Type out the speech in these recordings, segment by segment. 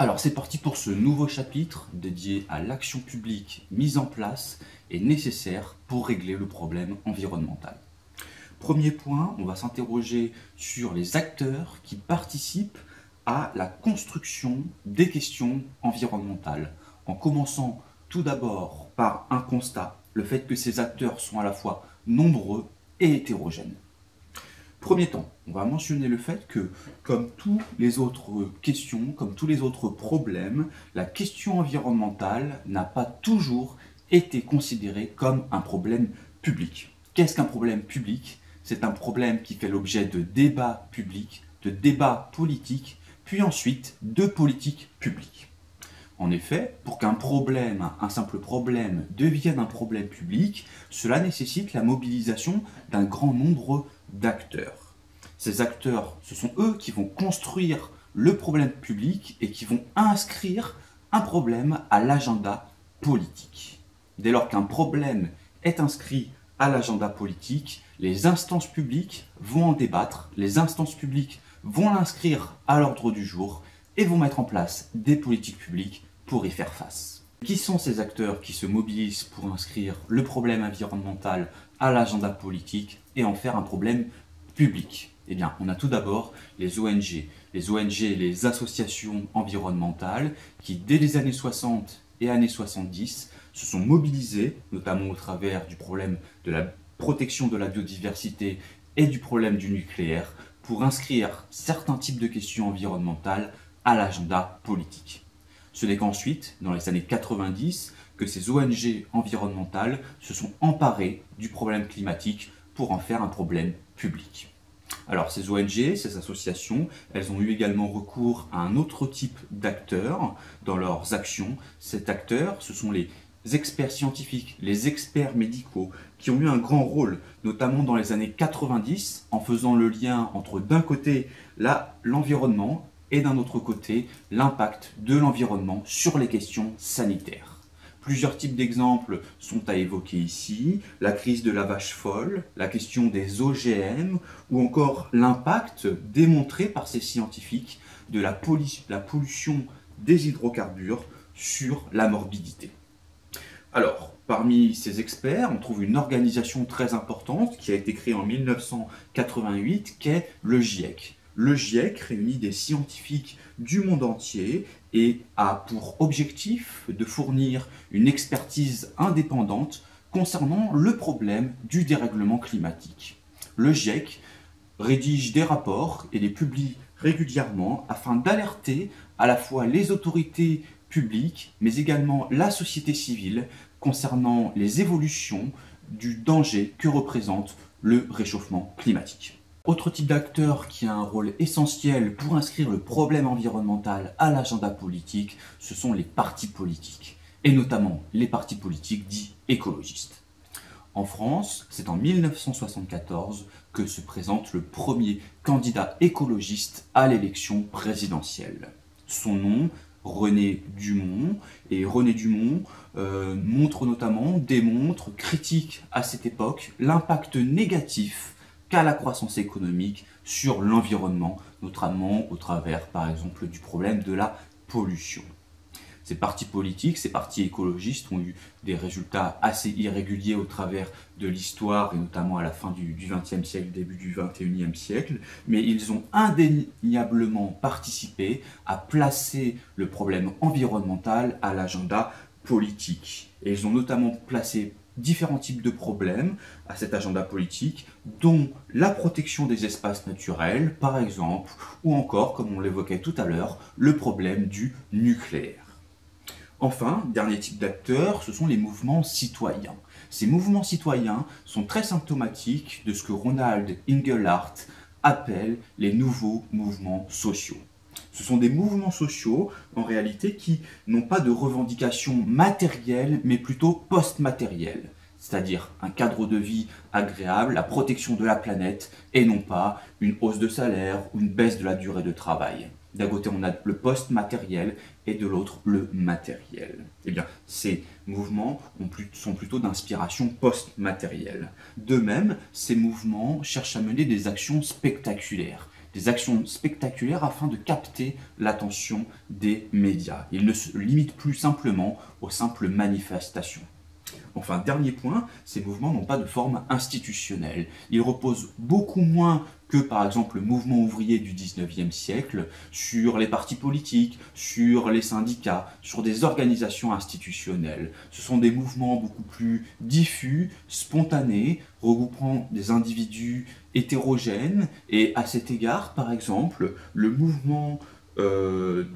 Alors c'est parti pour ce nouveau chapitre dédié à l'action publique mise en place et nécessaire pour régler le problème environnemental. Premier point, on va s'interroger sur les acteurs qui participent à la construction des questions environnementales, en commençant tout d'abord par un constat, le fait que ces acteurs sont à la fois nombreux et hétérogènes. Premier temps, on va mentionner le fait que, comme toutes les autres questions, comme tous les autres problèmes, la question environnementale n'a pas toujours été considérée comme un problème public. Qu'est-ce qu'un problème public? C'est un problème qui fait l'objet de débats publics, de débats politiques, puis ensuite de politiques publiques. En effet, pour qu'un problème, un simple problème, devienne un problème public, cela nécessite la mobilisation d'un grand nombre d'acteurs. Ces acteurs, ce sont eux qui vont construire le problème public et qui vont inscrire un problème à l'agenda politique. Dès lors qu'un problème est inscrit à l'agenda politique, les instances publiques vont en débattre, les instances publiques vont l'inscrire à l'ordre du jour et vont mettre en place des politiques publiques pour y faire face. Qui sont ces acteurs qui se mobilisent pour inscrire le problème environnemental à l'agenda politique et en faire un problème public? Eh bien, on a tout d'abord les ONG, les associations environnementales, qui dès les années 60 et années 70 se sont mobilisées, notamment au travers du problème de la protection de la biodiversité et du problème du nucléaire, pour inscrire certains types de questions environnementales à l'agenda politique. Ce n'est qu'ensuite, dans les années 90, que ces ONG environnementales se sont emparées du problème climatique pour en faire un problème public. Alors ces ONG, ces associations, elles ont eu également recours à un autre type d'acteurs dans leurs actions. Cet acteur, ce sont les experts scientifiques, les experts médicaux, qui ont eu un grand rôle, notamment dans les années 90, en faisant le lien entre d'un côté l'environnement et d'un autre côté l'impact de l'environnement sur les questions sanitaires. Plusieurs types d'exemples sont à évoquer ici, la crise de la vache folle, la question des OGM ou encore l'impact démontré par ces scientifiques de la pollution des hydrocarbures sur la morbidité. Alors, parmi ces experts, on trouve une organisation très importante qui a été créée en 1988, qui est le GIEC. Le GIEC réunit des scientifiques du monde entier et a pour objectif de fournir une expertise indépendante concernant le problème du dérèglement climatique. Le GIEC rédige des rapports et les publie régulièrement afin d'alerter à la fois les autorités publiques mais également la société civile concernant les évolutions du danger que représente le réchauffement climatique. Autre type d'acteur qui a un rôle essentiel pour inscrire le problème environnemental à l'agenda politique, ce sont les partis politiques, et notamment les partis politiques dits écologistes. En France, c'est en 1974 que se présente le premier candidat écologiste à l'élection présidentielle. Son nom, René Dumont, et René Dumont démontre, critique à cette époque l'impact négatif qu'a la croissance économique sur l'environnement, notamment au travers, par exemple, du problème de la pollution. Ces partis politiques, ces partis écologistes ont eu des résultats assez irréguliers au travers de l'histoire, et notamment à la fin du XXe siècle, début du XXIe siècle, mais ils ont indéniablement participé à placer le problème environnemental à l'agenda politique. Et ils ont notamment placé différents types de problèmes à cet agenda politique, dont la protection des espaces naturels, par exemple, ou encore, comme on l'évoquait tout à l'heure, le problème du nucléaire. Enfin, dernier type d'acteurs, ce sont les mouvements citoyens. Ces mouvements citoyens sont très symptomatiques de ce que Ronald Inglehart appelle les nouveaux mouvements sociaux. Ce sont des mouvements sociaux, en réalité, qui n'ont pas de revendications matérielles, mais plutôt post-matérielles. C'est-à-dire un cadre de vie agréable, la protection de la planète, et non pas une hausse de salaire ou une baisse de la durée de travail. D'un côté, on a le post-matériel, et de l'autre, le matériel. Eh bien, ces mouvements sont plutôt d'inspiration post-matérielle. De même, ces mouvements cherchent à mener des actions spectaculaires. des actions spectaculaires afin de capter l'attention des médias. Ils ne se limitent plus simplement aux simples manifestations. Enfin, dernier point, ces mouvements n'ont pas de forme institutionnelle. Ils reposent beaucoup moins que, par exemple, le mouvement ouvrier du 19e siècle sur les partis politiques, sur les syndicats, sur des organisations institutionnelles. Ce sont des mouvements beaucoup plus diffus, spontanés, regroupant des individus hétérogènes. Et à cet égard, par exemple, le mouvement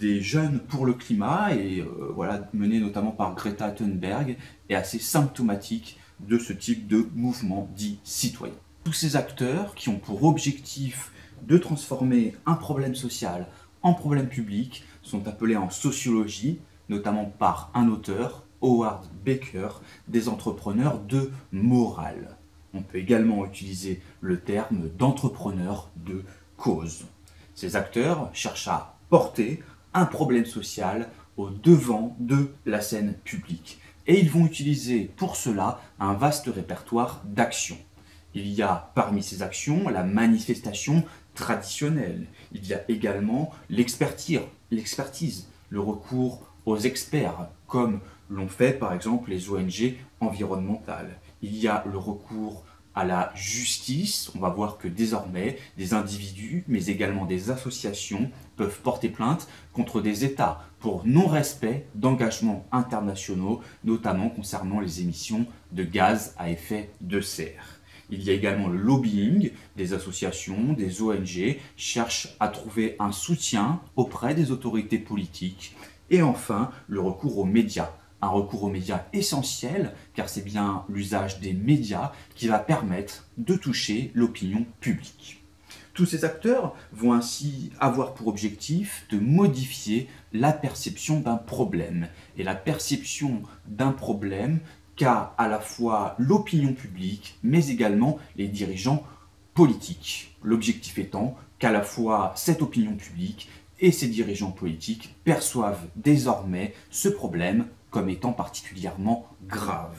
des jeunes pour le climat, et voilà, mené notamment par Greta Thunberg, est assez symptomatique de ce type de mouvement dit citoyen. Tous ces acteurs qui ont pour objectif de transformer un problème social en problème public sont appelés en sociologie, notamment par un auteur, Howard Baker, des entrepreneurs de morale. On peut également utiliser le terme d'entrepreneur de cause. Ces acteurs cherchent à porter un problème social au devant de la scène publique. Et ils vont utiliser pour cela un vaste répertoire d'actions. Il y a parmi ces actions la manifestation traditionnelle. Il y a également l'expertise, le recours aux experts, comme l'ont fait par exemple les ONG environnementales. Il y a le recours à la justice. On va voir que désormais, des individus, mais également des associations, peuvent porter plainte contre des États pour non-respect d'engagements internationaux, notamment concernant les émissions de gaz à effet de serre. Il y a également le lobbying. Des associations, des ONG cherchent à trouver un soutien auprès des autorités politiques. Et enfin, le recours aux médias. Un recours aux médias essentiel, car c'est bien l'usage des médias qui va permettre de toucher l'opinion publique. Tous ces acteurs vont ainsi avoir pour objectif de modifier la perception d'un problème. Et la perception d'un problème qu'a à la fois l'opinion publique, mais également les dirigeants politiques. L'objectif étant qu'à la fois cette opinion publique et ces dirigeants politiques perçoivent désormais ce problème comme étant particulièrement grave.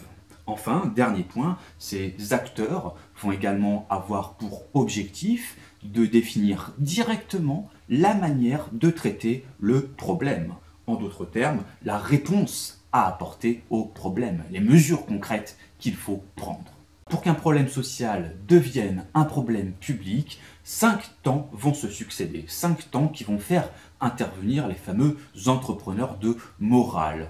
Enfin, dernier point, ces acteurs vont également avoir pour objectif de définir directement la manière de traiter le problème. En d'autres termes, la réponse à apporter au problème, les mesures concrètes qu'il faut prendre. Pour qu'un problème social devienne un problème public, 5 temps vont se succéder, 5 temps qui vont faire intervenir les fameux entrepreneurs de morale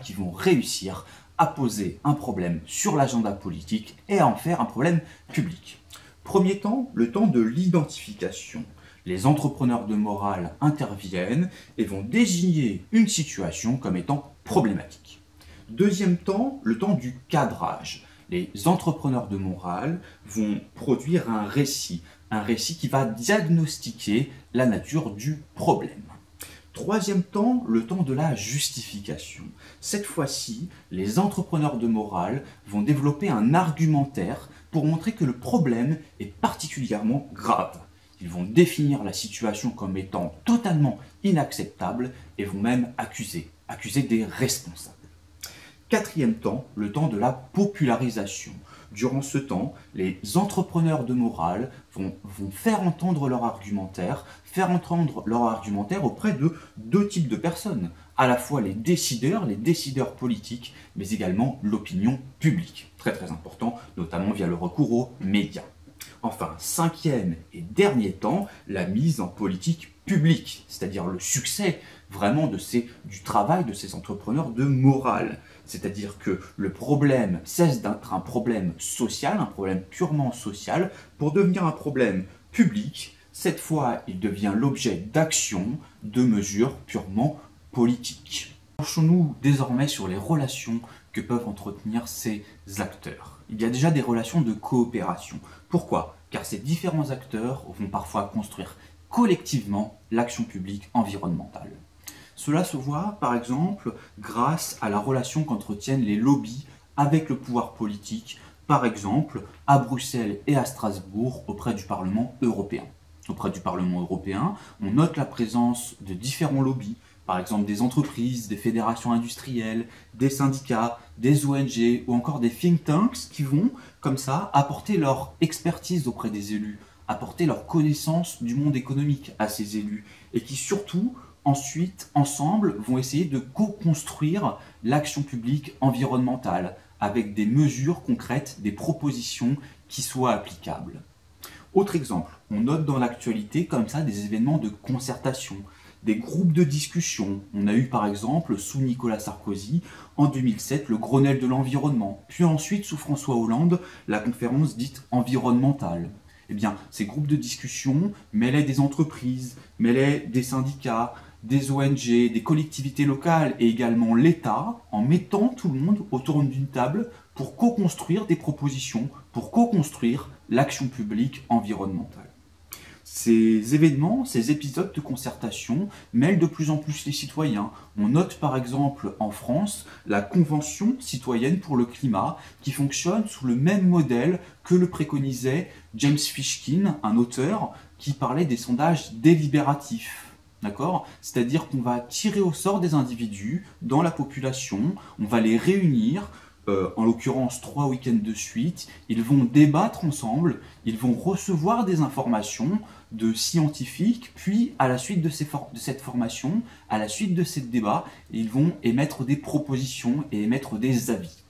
qui vont réussir à poser un problème sur l'agenda politique et à en faire un problème public. Premier temps, le temps de l'identification. Les entrepreneurs de morale interviennent et vont désigner une situation comme étant problématique. Deuxième temps, le temps du cadrage. Les entrepreneurs de morale vont produire un récit qui va diagnostiquer la nature du problème. Troisième temps, le temps de la justification. Cette fois-ci, les entrepreneurs de morale vont développer un argumentaire pour montrer que le problème est particulièrement grave. Ils vont définir la situation comme étant totalement inacceptable et vont même accuser des responsables. Quatrième temps, le temps de la popularisation. Durant ce temps, les entrepreneurs de morale vont faire entendre leur argumentaire auprès de 2 types de personnes, à la fois les décideurs politiques, mais également l'opinion publique. Très très important, notamment via le recours aux médias. Enfin, 5e et dernier temps, la mise en politique publique, c'est-à-dire le succès vraiment du travail de ces entrepreneurs de morale. C'est-à-dire que le problème cesse d'être un problème social, un problème purement social, pour devenir un problème public. Cette fois, il devient l'objet d'actions, de mesures purement politiques. Penchons-nous désormais sur les relations que peuvent entretenir ces acteurs. Il y a déjà des relations de coopération. Pourquoi ? Car ces différents acteurs vont parfois construire collectivement l'action publique environnementale. Cela se voit par exemple grâce à la relation qu'entretiennent les lobbies avec le pouvoir politique, par exemple à Bruxelles et à Strasbourg auprès du Parlement européen. Auprès du Parlement européen, on note la présence de différents lobbies, par exemple des entreprises, des fédérations industrielles, des syndicats, des ONG ou encore des think tanks qui vont, comme ça, apporter leur expertise auprès des élus apporter leur connaissance du monde économique à ces élus et qui surtout, ensuite, ensemble, vont essayer de co-construire l'action publique environnementale avec des mesures concrètes, des propositions qui soient applicables. Autre exemple, on note dans l'actualité comme ça des événements de concertation, des groupes de discussion. On a eu par exemple sous Nicolas Sarkozy en 2007 le Grenelle de l'environnement, puis ensuite sous François Hollande la conférence dite environnementale. Eh bien, ces groupes de discussion mêlaient des entreprises, mêlaient des syndicats, des ONG, des collectivités locales et également l'État, en mettant tout le monde autour d'une table pour co-construire des propositions, pour co-construire l'action publique environnementale. Ces événements, ces épisodes de concertation mêlent de plus en plus les citoyens. On note par exemple en France la Convention citoyenne pour le climat qui fonctionne sous le même modèle que le préconisait James Fishkin, un auteur qui parlait des sondages délibératifs. D'accord ? C'est-à-dire qu'on va tirer au sort des individus dans la population, on va les réunir, en l'occurrence 3 week-ends de suite, ils vont débattre ensemble, ils vont recevoir des informations de scientifiques, puis à la suite de cette formation, à la suite de ces débats, ils vont émettre des propositions et émettre des avis.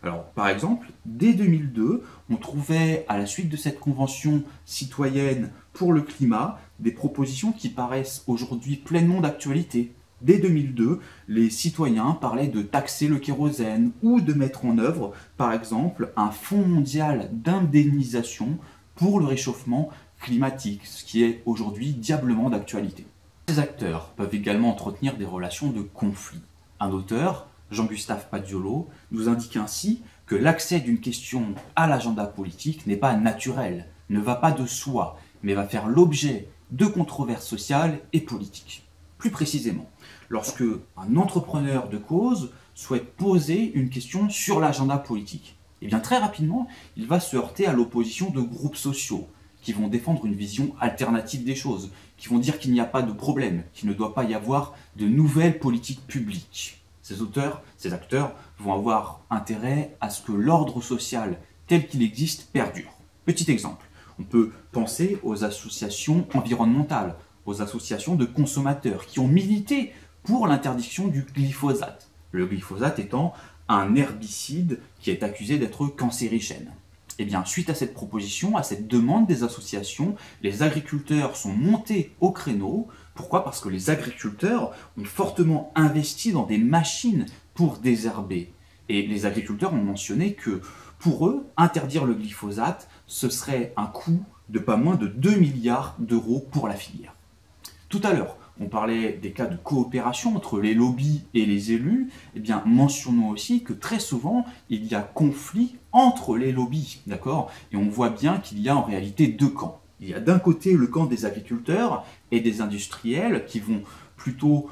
Alors, par exemple, dès 2002, on trouvait, à la suite de cette convention citoyenne pour le climat, des propositions qui paraissent aujourd'hui pleinement d'actualité. Dès 2002, les citoyens parlaient de taxer le kérosène ou de mettre en œuvre, par exemple, un fonds mondial d'indemnisation pour le réchauffement climatique, ce qui est aujourd'hui diablement d'actualité. Ces acteurs peuvent également entretenir des relations de conflit. Un auteur, Jean-Gustave Padiolo, nous indique ainsi que l'accès d'une question à l'agenda politique n'est pas naturel, ne va pas de soi, mais va faire l'objet de controverses sociales et politiques. Plus précisément, lorsque un entrepreneur de cause souhaite poser une question sur l'agenda politique, eh bien très rapidement, il va se heurter à l'opposition de groupes sociaux qui vont défendre une vision alternative des choses, qui vont dire qu'il n'y a pas de problème, qu'il ne doit pas y avoir de nouvelles politiques publiques. Ces auteurs, ces acteurs vont avoir intérêt à ce que l'ordre social tel qu'il existe perdure. Petit exemple, on peut penser aux associations environnementales, aux associations de consommateurs qui ont milité pour l'interdiction du glyphosate. Le glyphosate étant un herbicide qui est accusé d'être cancérigène. Eh bien, suite à cette proposition, à cette demande des associations, les agriculteurs sont montés au créneau. Pourquoi ? Parce que les agriculteurs ont fortement investi dans des machines pour désherber. Et les agriculteurs ont mentionné que pour eux, interdire le glyphosate, ce serait un coût de pas moins de 2 milliards d'euros pour la filière. Tout à l'heure, on parlait des cas de coopération entre les lobbies et les élus. Eh bien, mentionnons aussi que très souvent, il y a conflit entre les lobbies, d'accord ? Et on voit bien qu'il y a en réalité deux camps. Il y a d'un côté le camp des agriculteurs et des industriels qui vont plutôt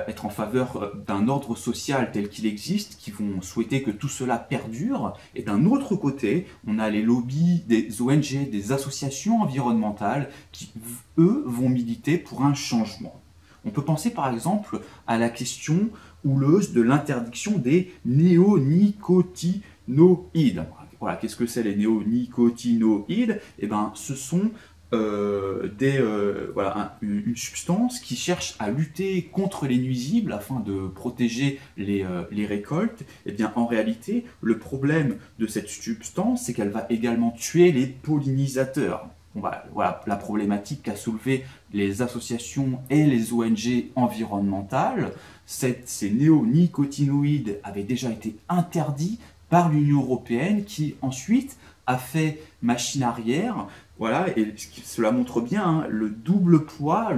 être en faveur d'un ordre social tel qu'il existe, qui vont souhaiter que tout cela perdure. Et d'un autre côté, on a les lobbies des ONG, des associations environnementales qui, eux, vont militer pour un changement. On peut penser par exemple à la question houleuse de l'interdiction des néonicotinoïdes. Voilà, qu'est-ce que c'est les néonicotinoïdes ? Eh bien, ce sont une substance qui cherche à lutter contre les nuisibles afin de protéger les récoltes. Eh bien, en réalité, le problème de cette substance, c'est qu'elle va également tuer les pollinisateurs. Voilà la problématique qu'a soulevée les associations et les ONG environnementales. Ces néonicotinoïdes avaient déjà été interdits par l'Union européenne qui ensuite a fait machine arrière. Voilà, et cela montre bien le double poids,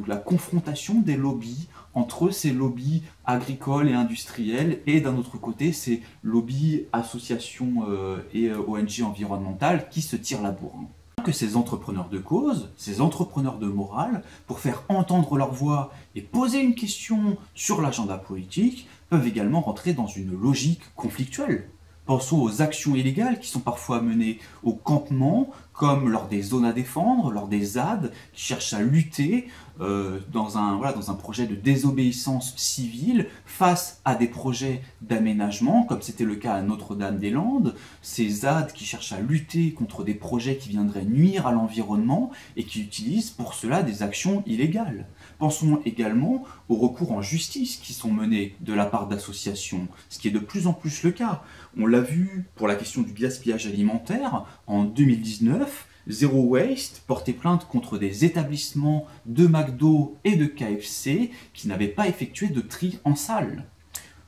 la confrontation des lobbies entre ces lobbies agricoles et industriels et d'un autre côté ces lobbies associations et ONG environnementales qui se tirent la bourre. Que ces entrepreneurs de cause, ces entrepreneurs de morale, pour faire entendre leur voix et poser une question sur l'agenda politique, peuvent également rentrer dans une logique conflictuelle. Pensons aux actions illégales qui sont parfois menées au campement comme lors des zones à défendre, lors des ZAD, qui cherchent à lutter dans un projet de désobéissance civile face à des projets d'aménagement, comme c'était le cas à Notre-Dame-des-Landes, ces ZAD qui cherchent à lutter contre des projets qui viendraient nuire à l'environnement et qui utilisent pour cela des actions illégales. Pensons également aux recours en justice qui sont menés de la part d'associations, ce qui est de plus en plus le cas. On l'a vu pour la question du gaspillage alimentaire, en 2019, Zero Waste portait plainte contre des établissements de McDo et de KFC qui n'avaient pas effectué de tri en salle.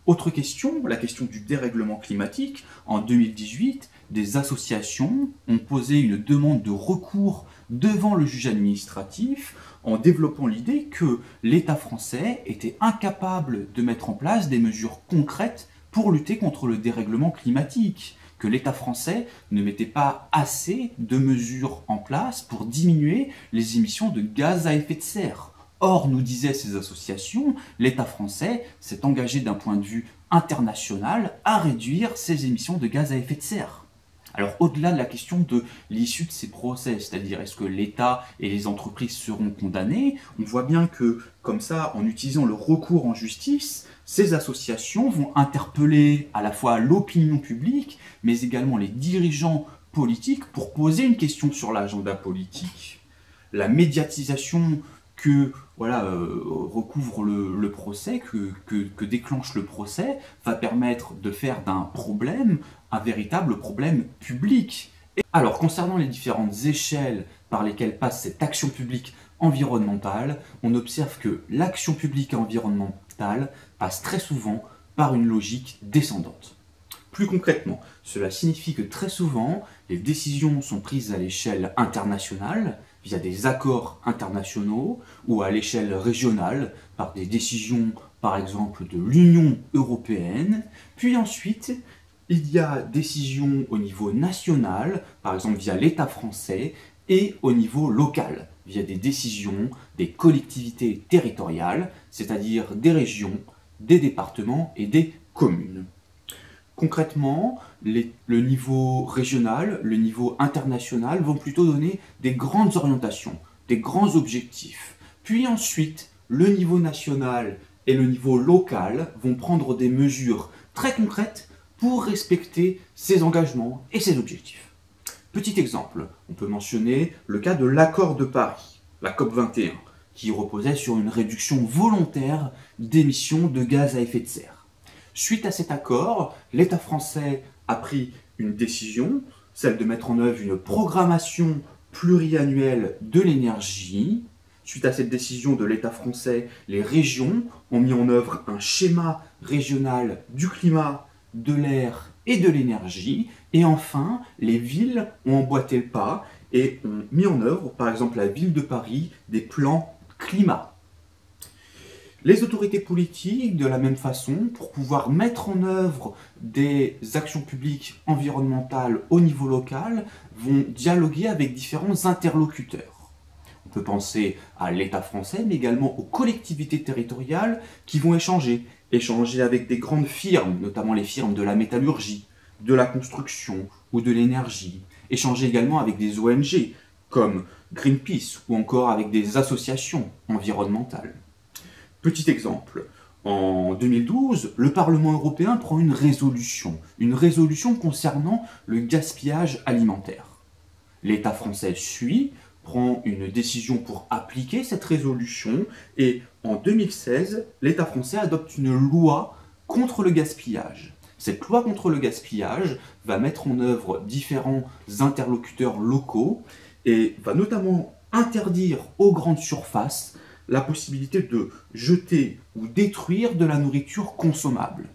Autre question, la question du dérèglement climatique. En 2018, des associations ont posé une demande de recours devant le juge administratif en développant l'idée que l'État français était incapable de mettre en place des mesures concrètes pour lutter contre le dérèglement climatique, que l'État français ne mettait pas assez de mesures en place pour diminuer les émissions de gaz à effet de serre. Or, nous disaient ces associations, l'État français s'est engagé d'un point de vue international à réduire ses émissions de gaz à effet de serre. Alors, au-delà de la question de l'issue de ces procès, c'est-à-dire est-ce que l'État et les entreprises seront condamnés, on voit bien que, comme ça, en utilisant le recours en justice, ces associations vont interpeller à la fois l'opinion publique, mais également les dirigeants politiques pour poser une question sur l'agenda politique. La médiatisation que recouvre le procès, que déclenche le procès, va permettre de faire d'un problème un véritable problème public. Alors, concernant les différentes échelles par lesquelles passe cette action publique environnementale, on observe que l'action publique environnementale passe très souvent par une logique descendante. Plus concrètement, cela signifie que très souvent, les décisions sont prises à l'échelle internationale, via des accords internationaux, ou à l'échelle régionale, par des décisions, par exemple, de l'Union européenne, puis ensuite, il y a décisions au niveau national, par exemple via l'État français, et au niveau local, via des décisions des collectivités territoriales, c'est-à-dire des régions, des départements et des communes. Concrètement, le niveau régional, le niveau international vont plutôt donner des grandes orientations, des grands objectifs. Puis ensuite, le niveau national et le niveau local vont prendre des mesures très concrètes pour respecter ces engagements et ces objectifs. Petit exemple, on peut mentionner le cas de l'accord de Paris, la COP21, qui reposait sur une réduction volontaire d'émissions de gaz à effet de serre. Suite à cet accord, l'État français a pris une décision, celle de mettre en œuvre une programmation pluriannuelle de l'énergie. Suite à cette décision de l'État français, les régions ont mis en œuvre un schéma régional du climat, de l'air et de l'énergie. Et enfin, les villes ont emboîté le pas et ont mis en œuvre, par exemple la ville de Paris, des plans climat. Les autorités politiques, de la même façon, pour pouvoir mettre en œuvre des actions publiques environnementales au niveau local, vont dialoguer avec différents interlocuteurs. On peut penser à l'État français, mais également aux collectivités territoriales qui vont échanger avec des grandes firmes, notamment les firmes de la métallurgie, de la construction ou de l'énergie, échanger également avec des ONG comme Greenpeace ou encore avec des associations environnementales. Petit exemple, en 2012, le Parlement européen prend une résolution concernant le gaspillage alimentaire. L'État français suit, prend une décision pour appliquer cette résolution et en 2016, l'État français adopte une loi contre le gaspillage. Cette loi contre le gaspillage va mettre en œuvre différents interlocuteurs locaux et va notamment interdire aux grandes surfaces la possibilité de jeter ou détruire de la nourriture consommable.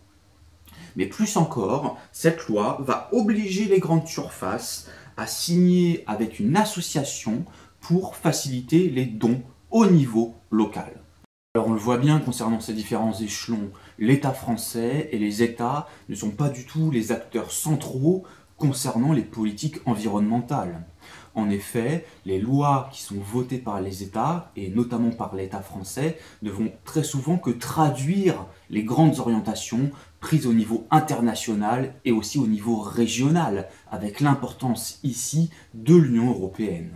Mais plus encore, cette loi va obliger les grandes surfaces à signer avec une association pour faciliter les dons au niveau local. Alors on le voit bien concernant ces différents échelons, l'État français et les États ne sont pas du tout les acteurs centraux concernant les politiques environnementales. En effet, les lois qui sont votées par les États, et notamment par l'État français, ne vont très souvent que traduire les grandes orientations prises au niveau international et aussi au niveau régional, avec l'importance ici de l'Union européenne.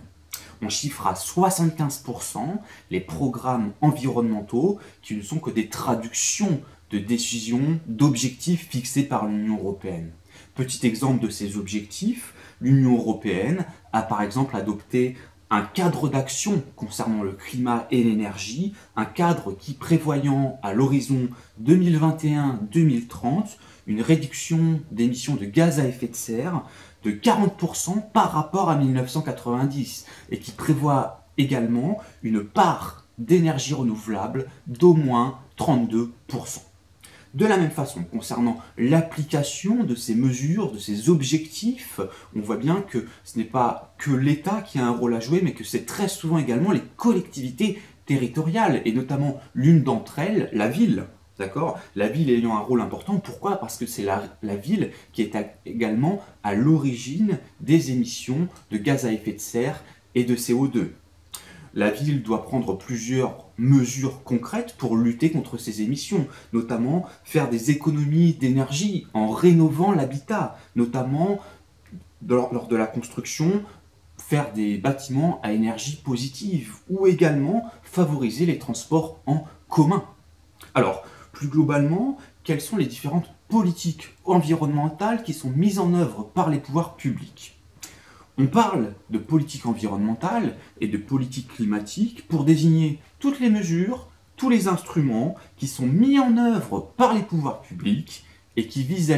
On chiffre à 75% les programmes environnementaux qui ne sont que des traductions de décisions, d'objectifs fixés par l'Union européenne. Petit exemple de ces objectifs, l'Union européenne a par exemple adopté un cadre d'action concernant le climat et l'énergie, un cadre qui prévoyant à l'horizon 2021-2030 une réduction d'émissions de gaz à effet de serre de 40% par rapport à 1990 et qui prévoit également une part d'énergie renouvelable d'au moins 32%. De la même façon, concernant l'application de ces mesures, de ces objectifs, on voit bien que ce n'est pas que l'État qui a un rôle à jouer, mais que c'est très souvent également les collectivités territoriales, et notamment l'une d'entre elles, la ville. D'accord ? La ville ayant un rôle important, pourquoi ? Parce que c'est la ville qui est également à l'origine des émissions de gaz à effet de serre et de CO2. La ville doit prendre plusieurs mesures concrètes pour lutter contre ces émissions, notamment faire des économies d'énergie en rénovant l'habitat, notamment lors de la construction, faire des bâtiments à énergie positive ou également favoriser les transports en commun. Alors, plus globalement, quelles sont les différentes politiques environnementales qui sont mises en œuvre par les pouvoirs publics ? On parle de politique environnementale et de politique climatique pour désigner toutes les mesures, tous les instruments qui sont mis en œuvre par les pouvoirs publics et qui visent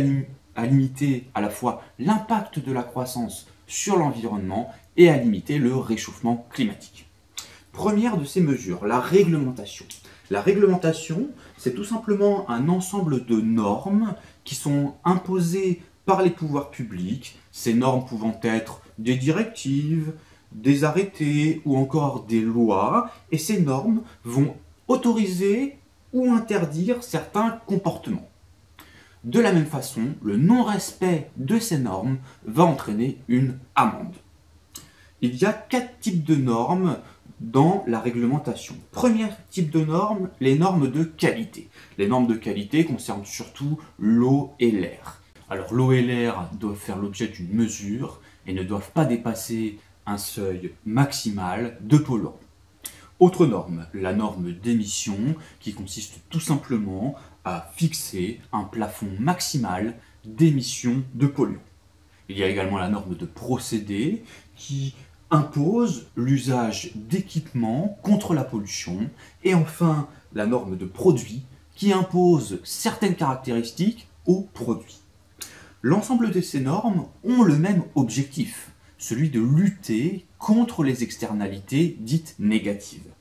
à limiter à la fois l'impact de la croissance sur l'environnement et à limiter le réchauffement climatique. Première de ces mesures, la réglementation. La réglementation, c'est tout simplement un ensemble de normes qui sont imposées par les pouvoirs publics, ces normes pouvant être des directives, des arrêtés ou encore des lois, et ces normes vont autoriser ou interdire certains comportements. De la même façon, le non-respect de ces normes va entraîner une amende. Il y a 4 types de normes dans la réglementation. Premier type de normes, les normes de qualité. Les normes de qualité concernent surtout l'eau et l'air. Alors l'eau et l'air doivent faire l'objet d'une mesure et ne doivent pas dépasser un seuil maximal de polluants. Autre norme, la norme d'émission qui consiste tout simplement à fixer un plafond maximal d'émissions de polluants. Il y a également la norme de procédé qui impose l'usage d'équipements contre la pollution et enfin la norme de produit qui impose certaines caractéristiques aux produits. L'ensemble de ces normes ont le même objectif, celui de lutter contre les externalités dites négatives.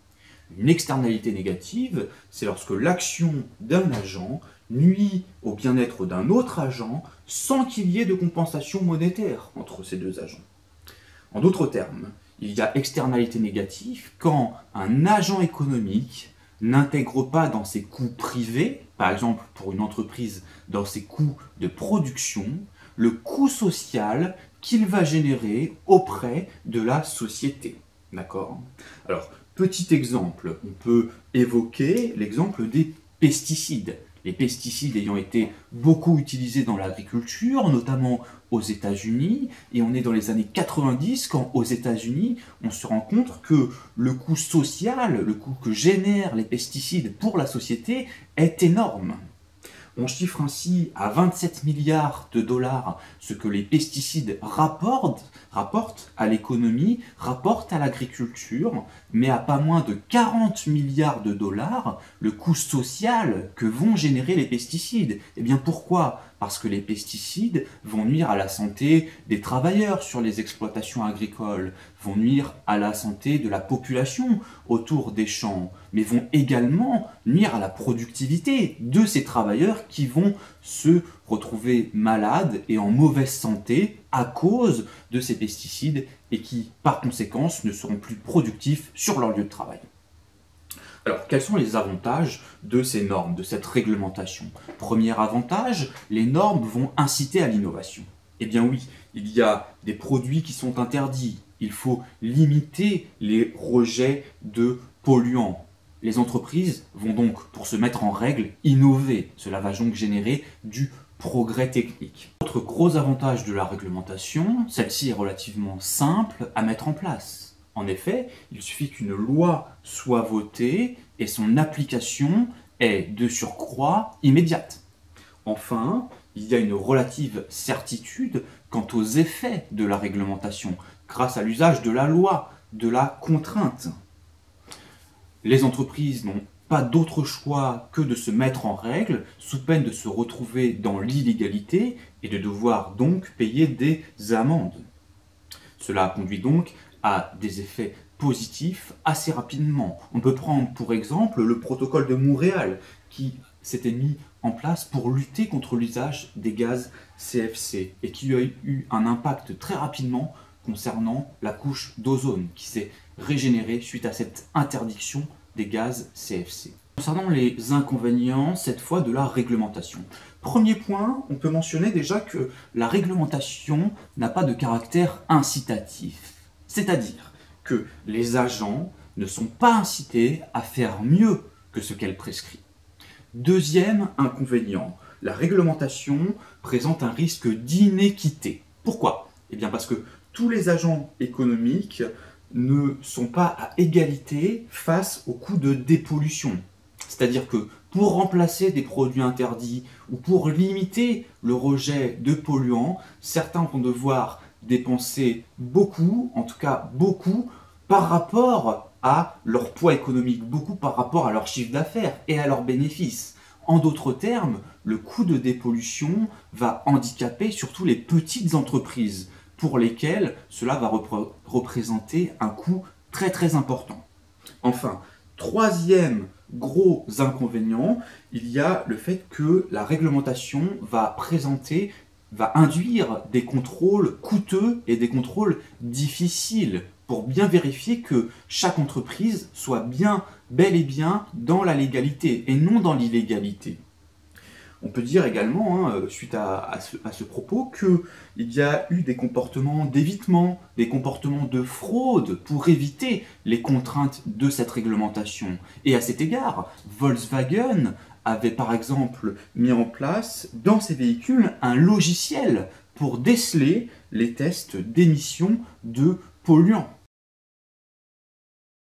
Une externalité négative, c'est lorsque l'action d'un agent nuit au bien-être d'un autre agent sans qu'il y ait de compensation monétaire entre ces deux agents. En d'autres termes, il y a externalité négative quand un agent économique n'intègre pas dans ses coûts privés, par exemple pour une entreprise dans ses coûts de production, le coût social qu'il va générer auprès de la société. D'accord ? Alors, petit exemple, on peut évoquer l'exemple des pesticides. Les pesticides ayant été beaucoup utilisés dans l'agriculture, notamment aux États-Unis, et on est dans les années 90 quand aux États-Unis, on se rend compte que le coût social, le coût que génèrent les pesticides pour la société est énorme. On chiffre ainsi à 27 milliards de dollars ce que les pesticides rapportent à l'économie, rapportent à l'agriculture, mais à pas moins de 40 milliards de dollars le coût social que vont générer les pesticides. Et bien pourquoi ? Parce que les pesticides vont nuire à la santé des travailleurs sur les exploitations agricoles, vont nuire à la santé de la population autour des champs, mais vont également nuire à la productivité de ces travailleurs qui vont se retrouver malades et en mauvaise santé à cause de ces pesticides et qui, par conséquence, ne seront plus productifs sur leur lieu de travail. Alors, quels sont les avantages de ces normes, de cette réglementation ? Premier avantage, les normes vont inciter à l'innovation. Eh bien oui, il y a des produits qui sont interdits, il faut limiter les rejets de polluants. Les entreprises vont donc, pour se mettre en règle, innover. Cela va donc générer du progrès technique. Autre gros avantage de la réglementation, celle-ci est relativement simple à mettre en place. En effet, il suffit qu'une loi soit votée et son application est de surcroît immédiate. Enfin, il y a une relative certitude quant aux effets de la réglementation, grâce à l'usage de la loi, de la contrainte. Les entreprises n'ont pas d'autre choix que de se mettre en règle, sous peine de se retrouver dans l'illégalité et de devoir donc payer des amendes. Cela conduit donc à des effets positifs assez rapidement. On peut prendre pour exemple le protocole de Montréal qui s'était mis en place pour lutter contre l'usage des gaz CFC et qui a eu un impact très rapidement concernant la couche d'ozone qui s'est régénérée suite à cette interdiction des gaz CFC. Concernant les inconvénients, cette fois de la réglementation. Premier point, on peut mentionner déjà que la réglementation n'a pas de caractère incitatif. C'est-à-dire que les agents ne sont pas incités à faire mieux que ce qu'elle prescrit. Deuxième inconvénient, la réglementation présente un risque d'inéquité. Pourquoi? Eh bien parce que tous les agents économiques ne sont pas à égalité face au coût de dépollution. C'est-à-dire que pour remplacer des produits interdits ou pour limiter le rejet de polluants, certains vont devoir dépenser beaucoup, en tout cas beaucoup, par rapport à leur poids économique, beaucoup par rapport à leur chiffre d'affaires et à leurs bénéfices. En d'autres termes, le coût de dépollution va handicaper surtout les petites entreprises pour lesquelles cela va représenter un coût très très important. Enfin, troisième gros inconvénient, il y a le fait que la réglementation va induire des contrôles coûteux et des contrôles difficiles pour bien vérifier que chaque entreprise soit bien, bel et bien dans la légalité et non dans l'illégalité. On peut dire également, suite à ce propos, qu'il y a eu des comportements d'évitement, des comportements de fraude pour éviter les contraintes de cette réglementation. Et à cet égard, Volkswagen avait par exemple mis en place dans ses véhicules un logiciel pour déceler les tests d'émissions de polluants.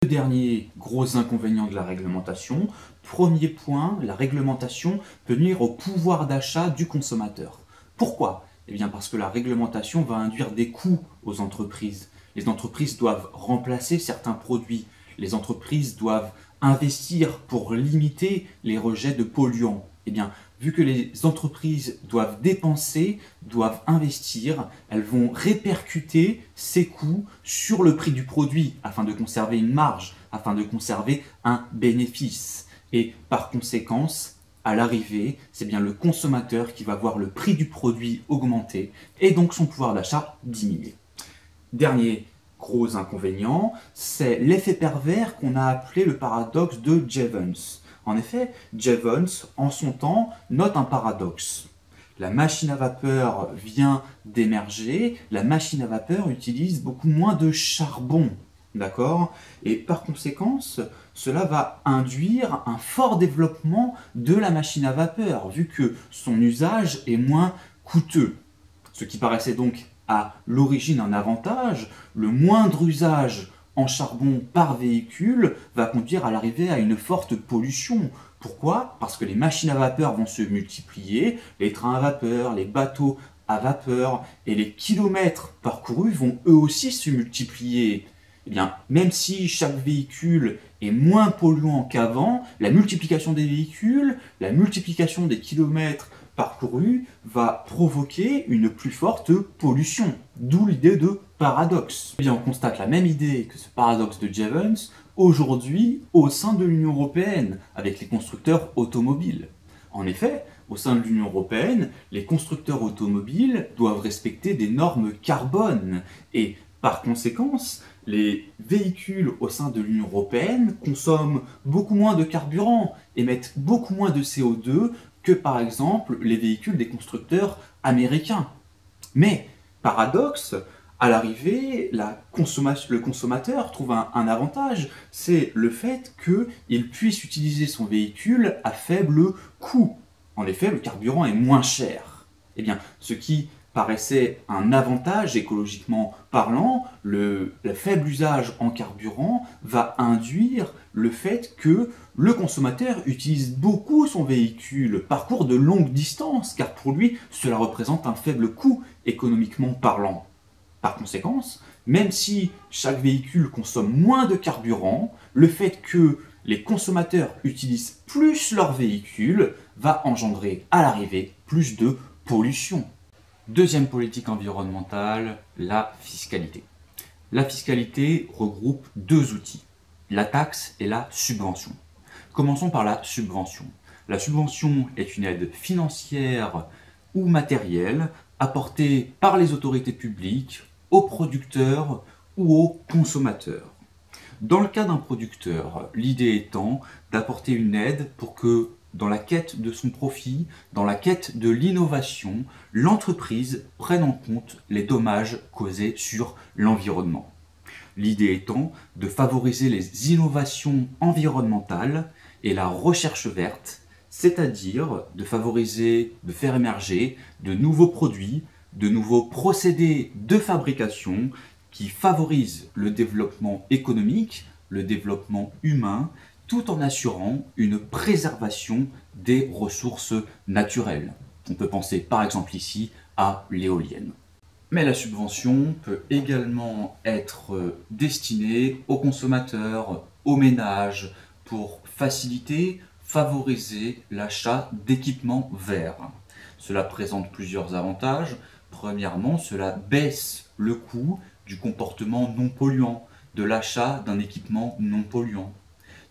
Le dernier gros inconvénient de la réglementation, premier point, la réglementation peut nuire au pouvoir d'achat du consommateur. Pourquoi? Eh bien parce que la réglementation va induire des coûts aux entreprises. Les entreprises doivent remplacer certains produits. Les entreprises doivent investir pour limiter les rejets de polluants. Eh bien, vu que les entreprises doivent dépenser, doivent investir, elles vont répercuter ces coûts sur le prix du produit afin de conserver une marge, afin de conserver un bénéfice. Et par conséquence, à l'arrivée, c'est bien le consommateur qui va voir le prix du produit augmenter et donc son pouvoir d'achat diminuer. Dernier gros inconvénient, c'est l'effet pervers qu'on a appelé le paradoxe de Jevons. En effet, Jevons, en son temps, note un paradoxe. La machine à vapeur vient d'émerger, la machine à vapeur utilise beaucoup moins de charbon, d'accord? Et par conséquence, cela va induire un fort développement de la machine à vapeur, vu que son usage est moins coûteux. Ce qui paraissait donc à l'origine un avantage, le moindre usage en charbon par véhicule va conduire à l'arrivée à une forte pollution. Pourquoi? Parce que les machines à vapeur vont se multiplier, les trains à vapeur, les bateaux à vapeur et les kilomètres parcourus vont eux aussi se multiplier. Eh bien, même si chaque véhicule est moins polluant qu'avant, la multiplication des véhicules, la multiplication des kilomètres parcourus va provoquer une plus forte pollution, d'où l'idée de paradoxe. Eh bien, on constate la même idée que ce paradoxe de Jevons aujourd'hui au sein de l'Union européenne, avec les constructeurs automobiles. En effet, au sein de l'Union européenne, les constructeurs automobiles doivent respecter des normes carbone et par conséquence, les véhicules au sein de l'Union européenne consomment beaucoup moins de carburant, émettent beaucoup moins de CO2 que par exemple les véhicules des constructeurs américains. Mais, paradoxe, À l'arrivée, le consommateur trouve un avantage, c'est le fait qu'il puisse utiliser son véhicule à faible coût. En effet, le carburant est moins cher. Eh bien, ce qui paraissait un avantage écologiquement parlant, le faible usage en carburant va induire le fait que le consommateur utilise beaucoup son véhicule, parcourt de longues distances, car pour lui, cela représente un faible coût économiquement parlant. Par conséquent, même si chaque véhicule consomme moins de carburant, le fait que les consommateurs utilisent plus leur véhicule va engendrer à l'arrivée plus de pollution. Deuxième politique environnementale, la fiscalité. La fiscalité regroupe deux outils, la taxe et la subvention. Commençons par la subvention. La subvention est une aide financière ou matérielle apportée par les autorités publiques aux producteurs ou aux consommateurs. Dans le cas d'un producteur, l'idée étant d'apporter une aide pour que dans la quête de son profit, dans la quête de l'innovation, l'entreprise prenne en compte les dommages causés sur l'environnement. L'idée étant de favoriser les innovations environnementales et la recherche verte, c'est-à-dire de favoriser, de faire émerger de nouveaux produits, de nouveaux procédés de fabrication qui favorisent le développement économique, le développement humain, tout en assurant une préservation des ressources naturelles. On peut penser par exemple ici à l'éolienne. Mais la subvention peut également être destinée aux consommateurs, aux ménages, pour faciliter, favoriser l'achat d'équipements verts. Cela présente plusieurs avantages. Premièrement, cela baisse le coût du comportement non polluant, de l'achat d'un équipement non polluant.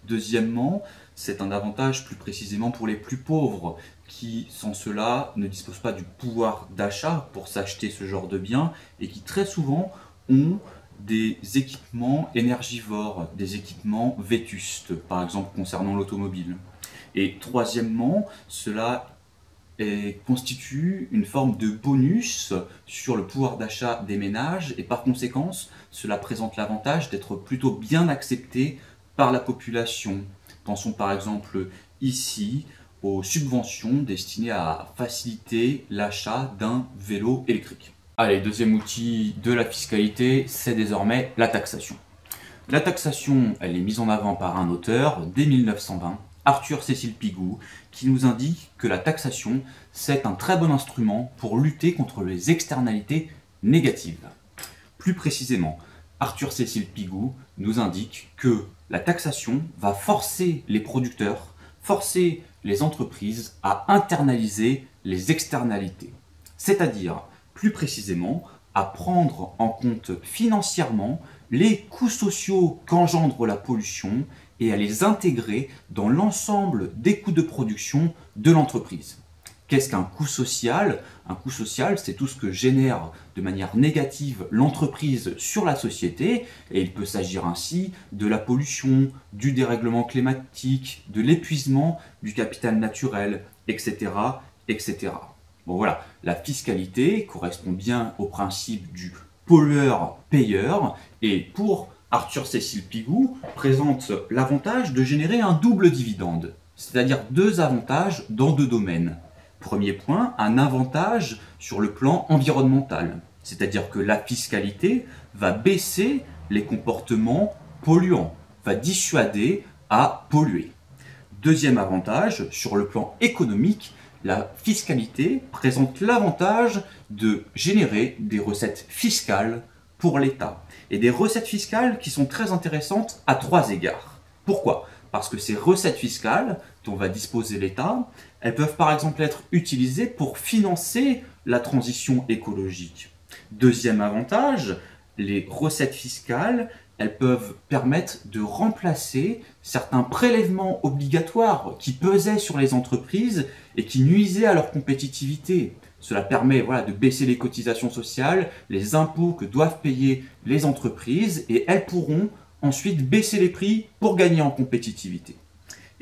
Deuxièmement, c'est un avantage plus précisément pour les plus pauvres qui, sans cela, ne disposent pas du pouvoir d'achat pour s'acheter ce genre de biens et qui très souvent ont des équipements énergivores, des équipements vétustes, par exemple concernant l'automobile. Et troisièmement, cela constitue une forme de bonus sur le pouvoir d'achat des ménages et par conséquent, cela présente l'avantage d'être plutôt bien accepté par la population. Pensons par exemple ici aux subventions destinées à faciliter l'achat d'un vélo électrique. Allez, deuxième outil de la fiscalité, c'est désormais la taxation. La taxation, elle est mise en avant par un auteur dès 1920, Arthur Cecil Pigou, qui nous indique que la taxation, c'est un très bon instrument pour lutter contre les externalités négatives. Plus précisément, Arthur Cecil Pigou nous indique que la taxation va forcer les producteurs, forcer les entreprises à internaliser les externalités. C'est-à-dire, plus précisément, à prendre en compte financièrement les coûts sociaux qu'engendre la pollution et à les intégrer dans l'ensemble des coûts de production de l'entreprise. Qu'est-ce qu'un coût social? Un coût social, c'est tout ce que génère de manière négative l'entreprise sur la société, et il peut s'agir ainsi de la pollution, du dérèglement climatique, de l'épuisement du capital naturel, etc., etc. Bon voilà, la fiscalité correspond bien au principe du pollueur-payeur, et pour Arthur Cecil Pigou, présente l'avantage de générer un double dividende, c'est-à-dire deux avantages dans deux domaines. Premier point, un avantage sur le plan environnemental, c'est-à-dire que la fiscalité va baisser les comportements polluants, va dissuader à polluer. Deuxième avantage, sur le plan économique, la fiscalité présente l'avantage de générer des recettes fiscales pour l'État. Et des recettes fiscales qui sont très intéressantes à trois égards. Pourquoi ? Parce que ces recettes fiscales dont va disposer l'État, elles peuvent par exemple être utilisées pour financer la transition écologique. Deuxième avantage, les recettes fiscales, elles peuvent permettre de remplacer certains prélèvements obligatoires qui pesaient sur les entreprises et qui nuisaient à leur compétitivité. Cela permet de baisser les cotisations sociales, les impôts que doivent payer les entreprises et elles pourront ensuite baisser les prix pour gagner en compétitivité.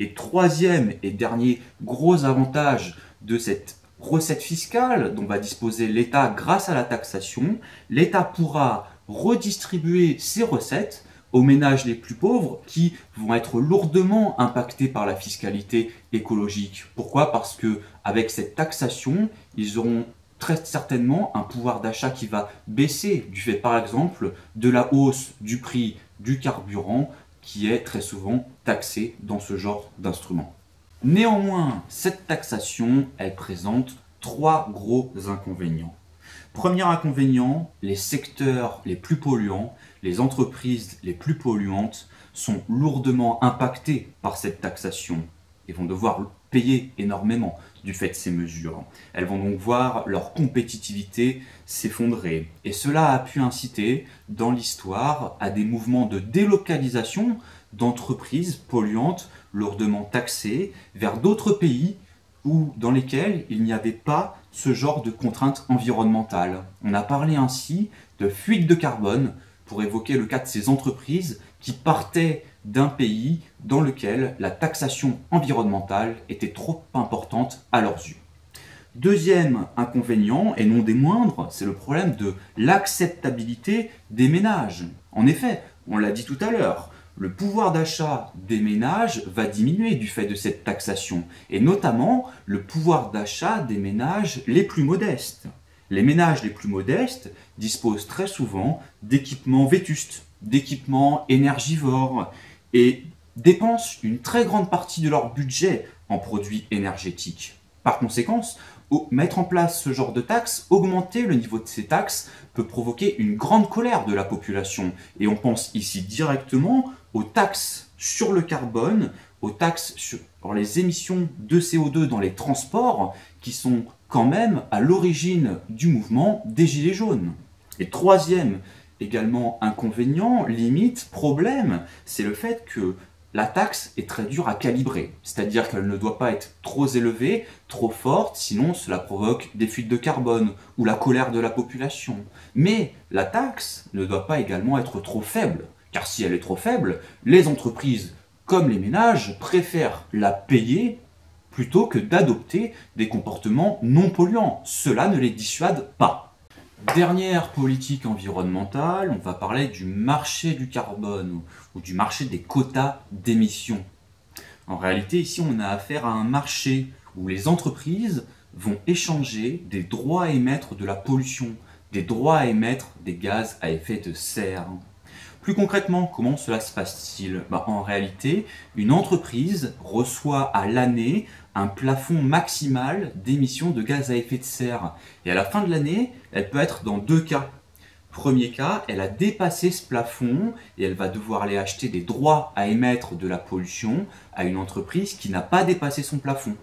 Et troisième et dernier gros avantage de cette recettes fiscales dont va disposer l'État grâce à la taxation, l'État pourra redistribuer ces recettes aux ménages les plus pauvres qui vont être lourdement impactés par la fiscalité écologique. Pourquoi? Parce que avec cette taxation, ils auront très certainement un pouvoir d'achat qui va baisser du fait par exemple de la hausse du prix du carburant qui est très souvent taxé dans ce genre d'instrument. Néanmoins, cette taxation, elle présente trois gros inconvénients. Premier inconvénient, les secteurs les plus polluants, les entreprises les plus polluantes sont lourdement impactées par cette taxation et vont devoir payer énormément du fait de ces mesures. Elles vont donc voir leur compétitivité s'effondrer. Et cela a pu inciter, dans l'histoire, à des mouvements de délocalisation d'entreprises polluantes lourdement taxées vers d'autres pays dans lesquels il n'y avait pas ce genre de contraintes environnementales. On a parlé ainsi de fuite de carbone pour évoquer le cas de ces entreprises qui partaient d'un pays dans lequel la taxation environnementale était trop importante à leurs yeux. Deuxième inconvénient, et non des moindres, c'est le problème de l'acceptabilité des ménages. En effet, on l'a dit tout à l'heure, le pouvoir d'achat des ménages va diminuer du fait de cette taxation, et notamment le pouvoir d'achat des ménages les plus modestes. Les ménages les plus modestes disposent très souvent d'équipements vétustes, d'équipements énergivores, et dépensent une très grande partie de leur budget en produits énergétiques. Par conséquent, mettre en place ce genre de taxes, augmenter le niveau de ces taxes, peut provoquer une grande colère de la population. Et on pense ici directement aux taxes sur le carbone, aux taxes sur les émissions de CO2 dans les transports, qui sont quand même à l'origine du mouvement des Gilets jaunes. Et troisième également inconvénient, limite, problème, c'est le fait que la taxe est très dure à calibrer, c'est-à-dire qu'elle ne doit pas être trop élevée, trop forte, sinon cela provoque des fuites de carbone ou la colère de la population. Mais la taxe ne doit pas également être trop faible, car si elle est trop faible, les entreprises comme les ménages préfèrent la payer plutôt que d'adopter des comportements non polluants. Cela ne les dissuade pas. Dernière politique environnementale, on va parler du marché du carbone ou du marché des quotas d'émissions. En réalité, ici, on a affaire à un marché où les entreprises vont échanger des droits à émettre de la pollution, des droits à émettre des gaz à effet de serre. Plus concrètement, comment cela se passe-t-il? En réalité, une entreprise reçoit à l'année un plafond maximal d'émissions de gaz à effet de serre. Et à la fin de l'année, elle peut être dans deux cas. Premier cas, elle a dépassé ce plafond et elle va devoir aller acheter des droits à émettre de la pollution à une entreprise qui n'a pas dépassé son plafond.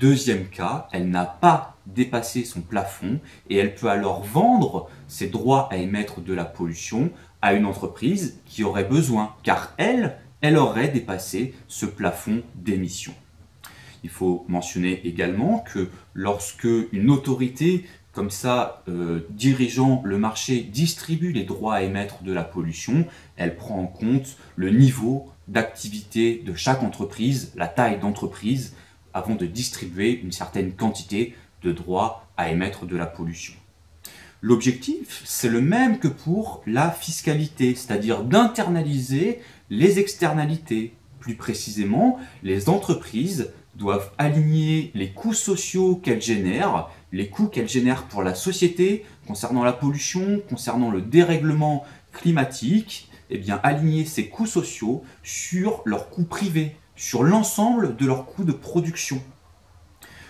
Deuxième cas, elle n'a pas dépassé son plafond et elle peut alors vendre ses droits à émettre de la pollution à une entreprise qui aurait besoin, car elle aurait dépassé ce plafond d'émission. Il faut mentionner également que lorsque une autorité comme ça, dirigeant le marché, distribue les droits à émettre de la pollution, elle prend en compte le niveau d'activité de chaque entreprise, la taille d'entreprise, avant de distribuer une certaine quantité de droits à émettre de la pollution. L'objectif, c'est le même que pour la fiscalité, c'est-à-dire d'internaliser les externalités. Plus précisément, les entreprises doivent aligner les coûts sociaux qu'elles génèrent, les coûts qu'elles génèrent pour la société, concernant la pollution, concernant le dérèglement climatique, et bien aligner ces coûts sociaux sur leurs coûts privés, sur l'ensemble de leurs coûts de production.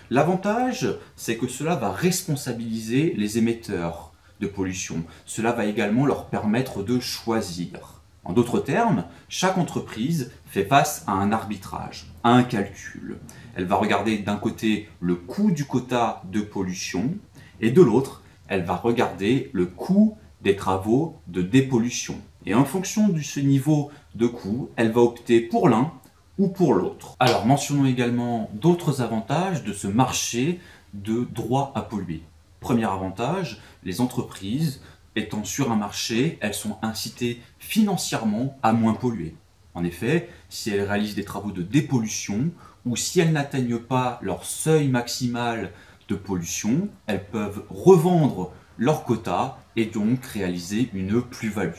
L'avantage, c'est que cela va responsabiliser les émetteurs de pollution. Cela va également leur permettre de choisir. En d'autres termes, chaque entreprise fait face à un arbitrage, à un calcul. Elle va regarder d'un côté le coût du quota de pollution et de l'autre, elle va regarder le coût des travaux de dépollution. Et en fonction de ce niveau de coût, elle va opter pour l'un ou pour l'autre. Alors mentionnons également d'autres avantages de ce marché de droit à polluer. Premier avantage, les entreprises étant sur un marché, elles sont incitées financièrement à moins polluer. En effet, si elles réalisent des travaux de dépollution ou si elles n'atteignent pas leur seuil maximal de pollution, elles peuvent revendre leurs quotas et donc réaliser une plus-value.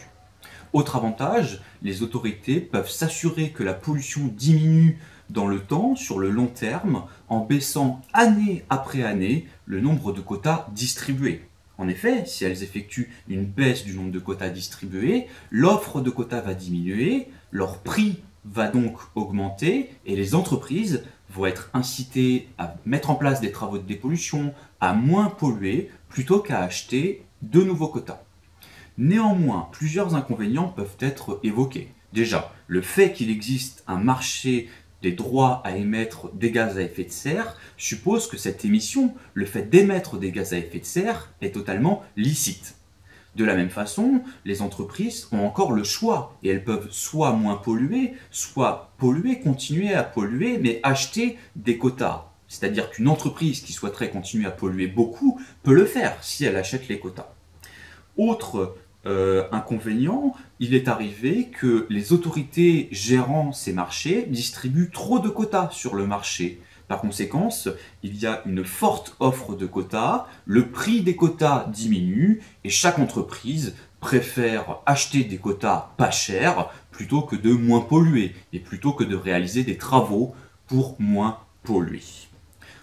Autre avantage, les autorités peuvent s'assurer que la pollution diminue dans le temps, sur le long terme, en baissant année après année le nombre de quotas distribués. En effet, si elles effectuent une baisse du nombre de quotas distribués, l'offre de quotas va diminuer, leur prix va donc augmenter et les entreprises vont être incitées à mettre en place des travaux de dépollution, à moins polluer, plutôt qu'à acheter de nouveaux quotas. Néanmoins, plusieurs inconvénients peuvent être évoqués. Déjà, le fait qu'il existe un marché des droits à émettre des gaz à effet de serre suppose que cette émission, le fait d'émettre des gaz à effet de serre, est totalement licite. De la même façon, les entreprises ont encore le choix et elles peuvent soit moins polluer, soit polluer, continuer à polluer, mais acheter des quotas. C'est-à-dire qu'une entreprise qui souhaiterait continuer à polluer beaucoup peut le faire si elle achète les quotas. Autre inconvénient, il est arrivé que les autorités gérant ces marchés distribuent trop de quotas sur le marché. Par conséquent, il y a une forte offre de quotas, le prix des quotas diminue et chaque entreprise préfère acheter des quotas pas chers plutôt que de moins polluer et plutôt que de réaliser des travaux pour moins polluer.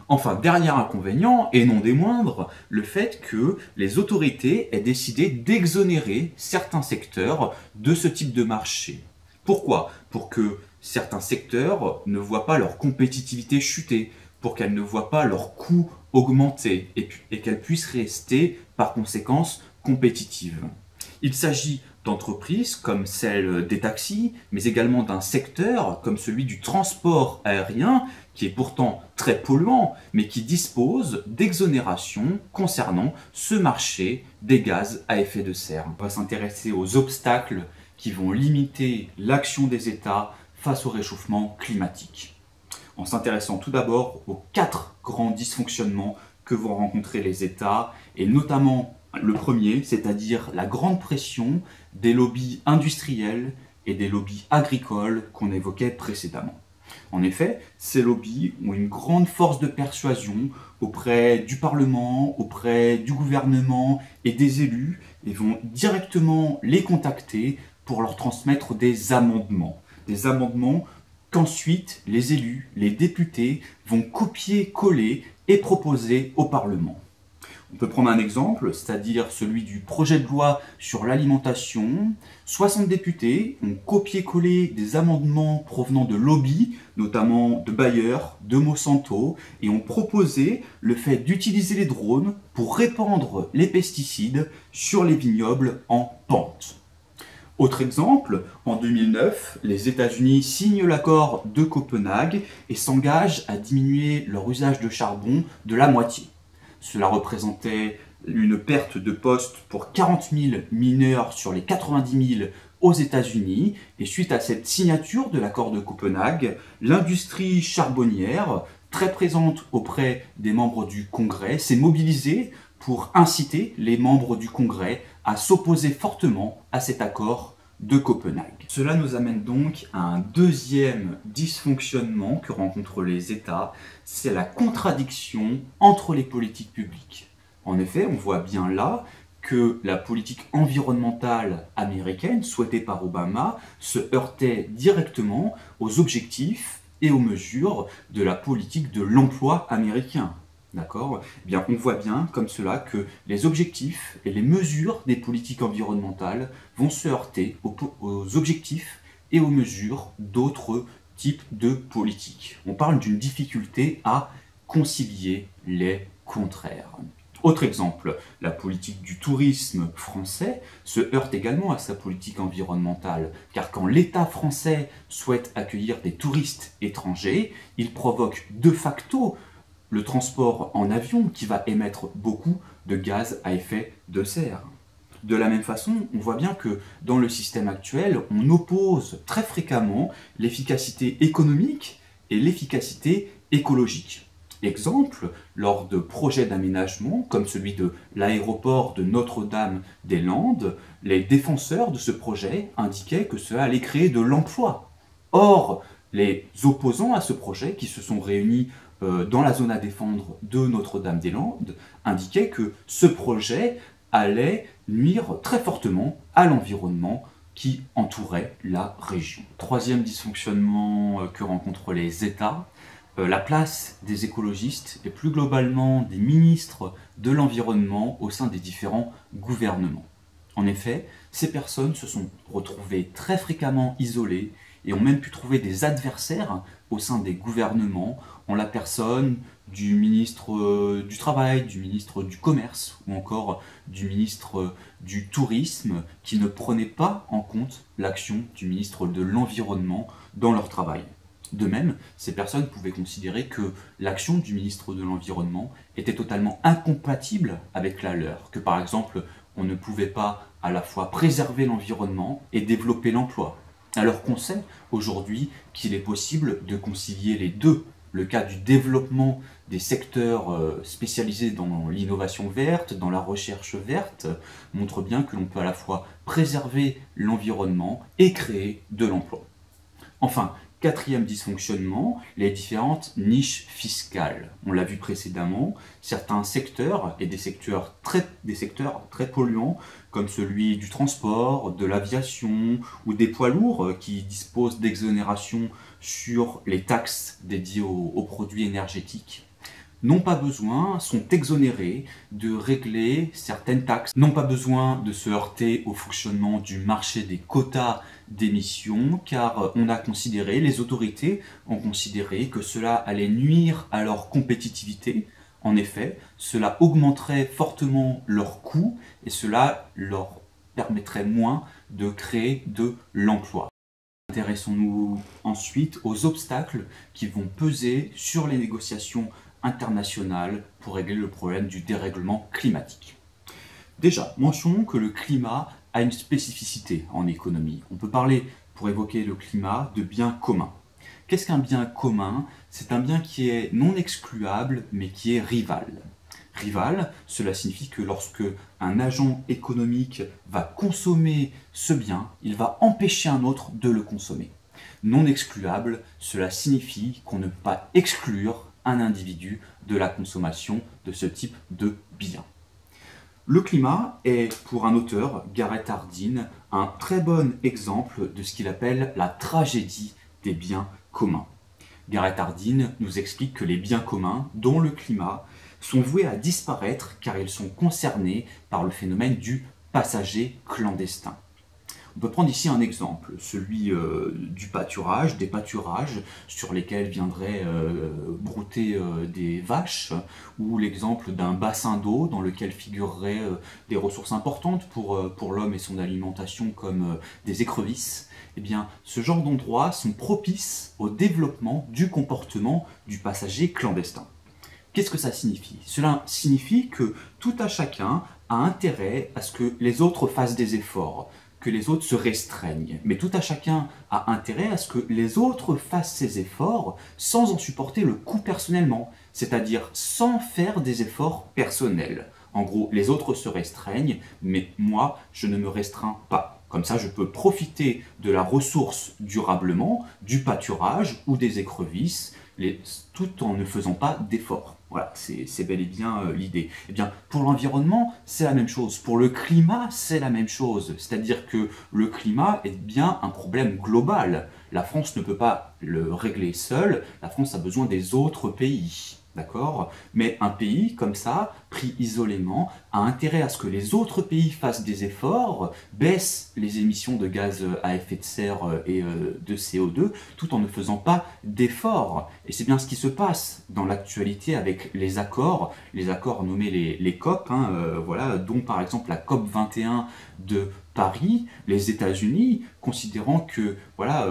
Enfin, dernier inconvénient, et non des moindres, le fait que les autorités aient décidé d'exonérer certains secteurs de ce type de marché. Pourquoi? Pour que certains secteurs ne voient pas leur compétitivité chuter, pour qu'elles ne voient pas leurs coûts augmenter et qu'elles puissent rester, par conséquent, compétitives. Il s'agit d'entreprises comme celle des taxis, mais également d'un secteur comme celui du transport aérien, qui est pourtant très polluant, mais qui dispose d'exonérations concernant ce marché des gaz à effet de serre. On va s'intéresser aux obstacles qui vont limiter l'action des États face au réchauffement climatique. En s'intéressant tout d'abord aux 4 grands dysfonctionnements que vont rencontrer les États, et notamment le premier, c'est-à-dire la grande pression des lobbies industriels et des lobbies agricoles qu'on évoquait précédemment. En effet, ces lobbies ont une grande force de persuasion auprès du Parlement, auprès du gouvernement et des élus, et vont directement les contacter pour leur transmettre des amendements. Des amendements qu'ensuite les élus, les députés, vont copier-coller et proposer au Parlement. On peut prendre un exemple, c'est-à-dire celui du projet de loi sur l'alimentation. 60 députés ont copié-collé des amendements provenant de lobbies, notamment de Bayer, de Monsanto, et ont proposé le fait d'utiliser les drones pour répandre les pesticides sur les vignobles en pente. Autre exemple, en 2009, les États-Unis signent l'accord de Copenhague et s'engagent à diminuer leur usage de charbon de la moitié. Cela représentait une perte de postes pour 40 000 mineurs sur les 90 000 aux États-Unis. Et suite à cette signature de l'accord de Copenhague, l'industrie charbonnière, très présente auprès des membres du Congrès, s'est mobilisée pour inciter les membres du Congrès à s'opposer fortement à cet accord de Copenhague. Cela nous amène donc à un deuxième dysfonctionnement que rencontrent les États, c'est la contradiction entre les politiques publiques. En effet, on voit bien là que la politique environnementale américaine, souhaitée par Obama, se heurtait directement aux objectifs et aux mesures de la politique de l'emploi américain. D'accord? Eh bien, on voit bien comme cela que les objectifs et les mesures des politiques environnementales vont se heurter aux objectifs et aux mesures d'autres types de politiques. On parle d'une difficulté à concilier les contraires. Autre exemple, la politique du tourisme français se heurte également à sa politique environnementale, car quand l'État français souhaite accueillir des touristes étrangers, il provoque de facto le transport en avion qui va émettre beaucoup de gaz à effet de serre. De la même façon, on voit bien que dans le système actuel, on oppose très fréquemment l'efficacité économique et l'efficacité écologique. Exemple, lors de projets d'aménagement comme celui de l'aéroport de Notre-Dame-des-Landes, les défenseurs de ce projet indiquaient que cela allait créer de l'emploi. Or, les opposants à ce projet, qui se sont réunis dans la zone à défendre de Notre-Dame-des-Landes indiquait que ce projet allait nuire très fortement à l'environnement qui entourait la région. Troisième dysfonctionnement que rencontrent les États, la place des écologistes et plus globalement des ministres de l'environnement au sein des différents gouvernements. En effet, ces personnes se sont retrouvées très fréquemment isolées et ont même pu trouver des adversaires au sein des gouvernements en la personne du ministre du Travail, du ministre du Commerce ou encore du ministre du Tourisme qui ne prenaient pas en compte l'action du ministre de l'Environnement dans leur travail. De même, ces personnes pouvaient considérer que l'action du ministre de l'Environnement était totalement incompatible avec la leur, que par exemple, on ne pouvait pas à la fois préserver l'environnement et développer l'emploi. Alors qu'on sait aujourd'hui qu'il est possible de concilier les deux. Le cas du développement des secteurs spécialisés dans l'innovation verte, dans la recherche verte, montre bien que l'on peut à la fois préserver l'environnement et créer de l'emploi. Enfin, quatrième dysfonctionnement, les différentes niches fiscales. On l'a vu précédemment, certains secteurs, et des secteurs très polluants, comme celui du transport, de l'aviation ou des poids lourds qui disposent d'exonérations sur les taxes dédiées aux produits énergétiques, n'ont pas besoin, sont exonérés de régler certaines taxes, n'ont pas besoin de se heurter au fonctionnement du marché des quotas d'émissions, car les autorités ont considéré que cela allait nuire à leur compétitivité. En effet, cela augmenterait fortement leurs coûts et cela leur permettrait moins de créer de l'emploi. Intéressons-nous ensuite aux obstacles qui vont peser sur les négociations internationales pour régler le problème du dérèglement climatique. Déjà, mentionnons que le climat a une spécificité en économie. On peut parler, pour évoquer le climat, de biens communs. Qu'est-ce qu'un bien commun? C'est un bien qui est non excluable, mais qui est rival. Rival, cela signifie que lorsque un agent économique va consommer ce bien, il va empêcher un autre de le consommer. Non excluable, cela signifie qu'on ne peut pas exclure un individu de la consommation de ce type de bien. Le climat est, pour un auteur, Garrett Hardin, un très bon exemple de ce qu'il appelle la tragédie des biens communs. Garrett Hardin nous explique que les biens communs, dont le climat, sont voués à disparaître car ils sont concernés par le phénomène du passager clandestin. On peut prendre ici un exemple, celui du pâturage, des pâturages sur lesquels viendraient brouter des vaches, ou l'exemple d'un bassin d'eau dans lequel figureraient des ressources importantes pour l'homme et son alimentation comme des écrevisses. Eh bien, ce genre d'endroits sont propices au développement du comportement du passager clandestin. Qu'est-ce que ça signifie? Cela signifie que tout à chacun a intérêt à ce que les autres fassent des efforts, que les autres se restreignent. Mais tout à chacun a intérêt à ce que les autres fassent ces efforts sans en supporter le coût personnellement, c'est-à-dire sans faire des efforts personnels. En gros, les autres se restreignent, mais moi, je ne me restreins pas. Comme ça, je peux profiter de la ressource durablement, du pâturage ou des écrevisses, tout en ne faisant pas d'efforts. Voilà, c'est bel et bien l'idée. Eh bien, pour l'environnement, c'est la même chose. Pour le climat, c'est la même chose. C'est-à-dire que le climat est bien un problème global. La France ne peut pas le régler seule. La France a besoin des autres pays. D'accord? Mais un pays comme ça, pris isolément, a intérêt à ce que les autres pays fassent des efforts, baissent les émissions de gaz à effet de serre et de CO2, tout en ne faisant pas d'efforts. Et c'est bien ce qui se passe dans l'actualité avec les accords nommés les COP, voilà, dont par exemple la COP 21 de Paris, les États-Unis, considérant que voilà,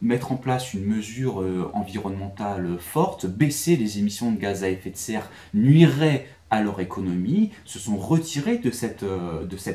mettre en place une mesure environnementale forte, baisser les émissions de gaz à effet de serre nuirait à leur économie, se sont retirés de cet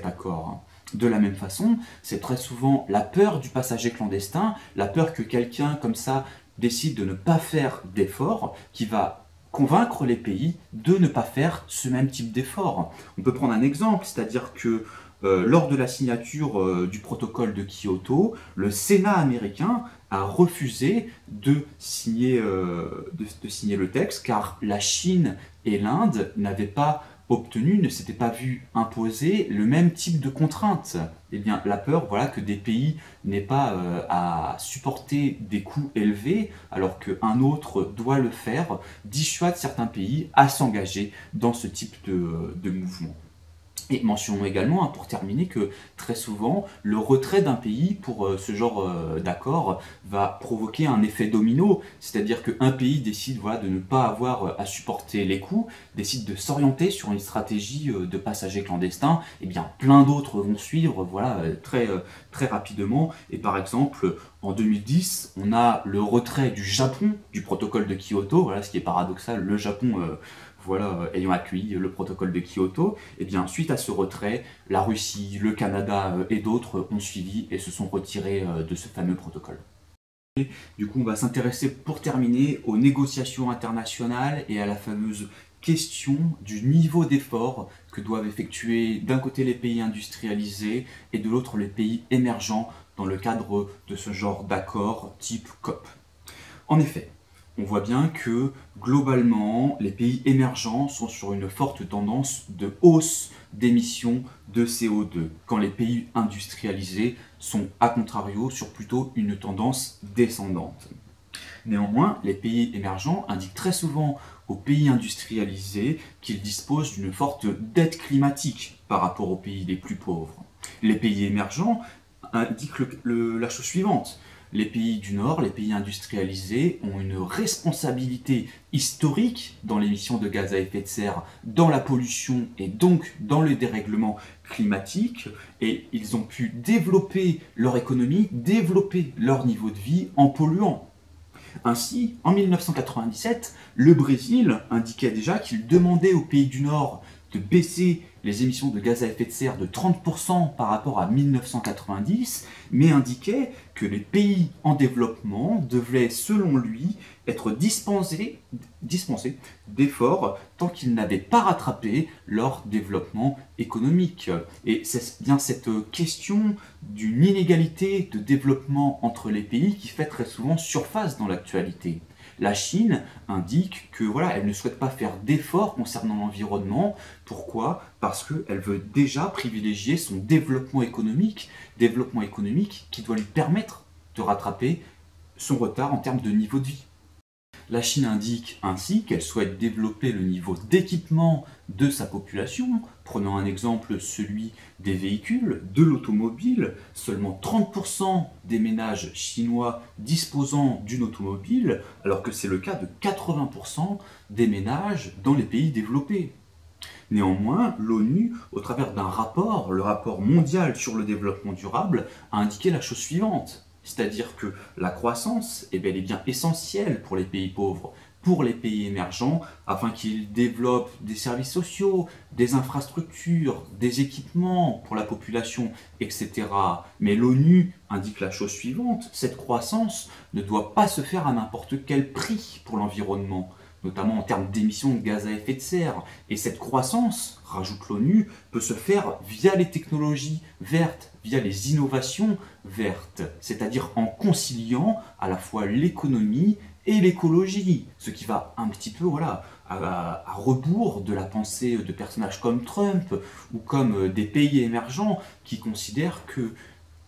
accord. De la même façon, c'est très souvent la peur du passager clandestin, la peur que quelqu'un comme ça décide de ne pas faire d'efforts, qui va convaincre les pays de ne pas faire ce même type d'effort. On peut prendre un exemple, c'est-à-dire que lors de la signature du protocole de Kyoto, le Sénat américain a refusé de signer le texte car la Chine et l'Inde n'avaient pas obtenu, ne s'étaient pas vu imposer le même type de contraintes. Eh bien, la peur, voilà, que des pays n'aient pas à supporter des coûts élevés alors qu'un autre doit le faire, dissuade certains pays à s'engager dans ce type de mouvement. Et mentionnons également, hein, pour terminer, que très souvent, le retrait d'un pays pour ce genre d'accord va provoquer un effet domino, c'est-à-dire qu'un pays décide, voilà, de ne pas avoir à supporter les coûts, décide de s'orienter sur une stratégie de passagers clandestins, et bien plein d'autres vont suivre, voilà, très rapidement. Et par exemple, en 2010, on a le retrait du Japon du protocole de Kyoto, voilà, ce qui est paradoxal, le Japon voilà, ayant accueilli le protocole de Kyoto, et bien suite à ce retrait, la Russie, le Canada et d'autres ont suivi et se sont retirés de ce fameux protocole. Du coup, on va s'intéresser pour terminer aux négociations internationales et à la fameuse question du niveau d'effort que doivent effectuer d'un côté les pays industrialisés et de l'autre les pays émergents dans le cadre de ce genre d'accord type COP. En effet, on voit bien que globalement, les pays émergents sont sur une forte tendance de hausse d'émissions de CO2, quand les pays industrialisés sont, à contrario, sur plutôt une tendance descendante. Néanmoins, les pays émergents indiquent très souvent aux pays industrialisés qu'ils disposent d'une forte dette climatique par rapport aux pays les plus pauvres. Les pays émergents indiquent la chose suivante. Les pays du Nord, les pays industrialisés, ont une responsabilité historique dans l'émission de gaz à effet de serre, dans la pollution et donc dans le dérèglement climatique, et ils ont pu développer leur économie, développer leur niveau de vie en polluant. Ainsi, en 1997, le Brésil indiquait déjà qu'il demandait aux pays du Nord de baisser les émissions de gaz à effet de serre de 30% par rapport à 1990, mais indiquait que les pays en développement devaient, selon lui, être dispensés d'efforts tant qu'ils n'avaient pas rattrapé leur développement économique. Et c'est bien cette question d'une inégalité de développement entre les pays qui fait très souvent surface dans l'actualité. La Chine indique que voilà, elle ne souhaite pas faire d'efforts concernant l'environnement. Pourquoi? Parce qu'elle veut déjà privilégier son développement économique qui doit lui permettre de rattraper son retard en termes de niveau de vie. La Chine indique ainsi qu'elle souhaite développer le niveau d'équipement de sa population. Prenons un exemple, celui des véhicules, de l'automobile. Seulement 30% des ménages chinois disposant d'une automobile, alors que c'est le cas de 80% des ménages dans les pays développés. Néanmoins, l'ONU, au travers d'un rapport, le rapport mondial sur le développement durable, a indiqué la chose suivante. C'est-à-dire que la croissance est bel et bien essentielle pour les pays pauvres, pour les pays émergents, afin qu'ils développent des services sociaux, des infrastructures, des équipements pour la population, etc. Mais l'ONU indique la chose suivante, cette croissance ne doit pas se faire à n'importe quel prix pour l'environnement, notamment en termes d'émissions de gaz à effet de serre. Et cette croissance, rajoute l'ONU, peut se faire via les technologies vertes, via les innovations vertes, c'est-à-dire en conciliant à la fois l'économie et l'écologie, ce qui va un petit peu voilà, à rebours de la pensée de personnages comme Trump ou comme des pays émergents qui considèrent que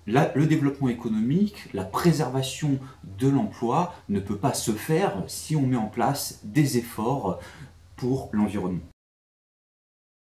le développement économique, la préservation de l'emploi ne peut pas se faire si on met en place des efforts pour l'environnement.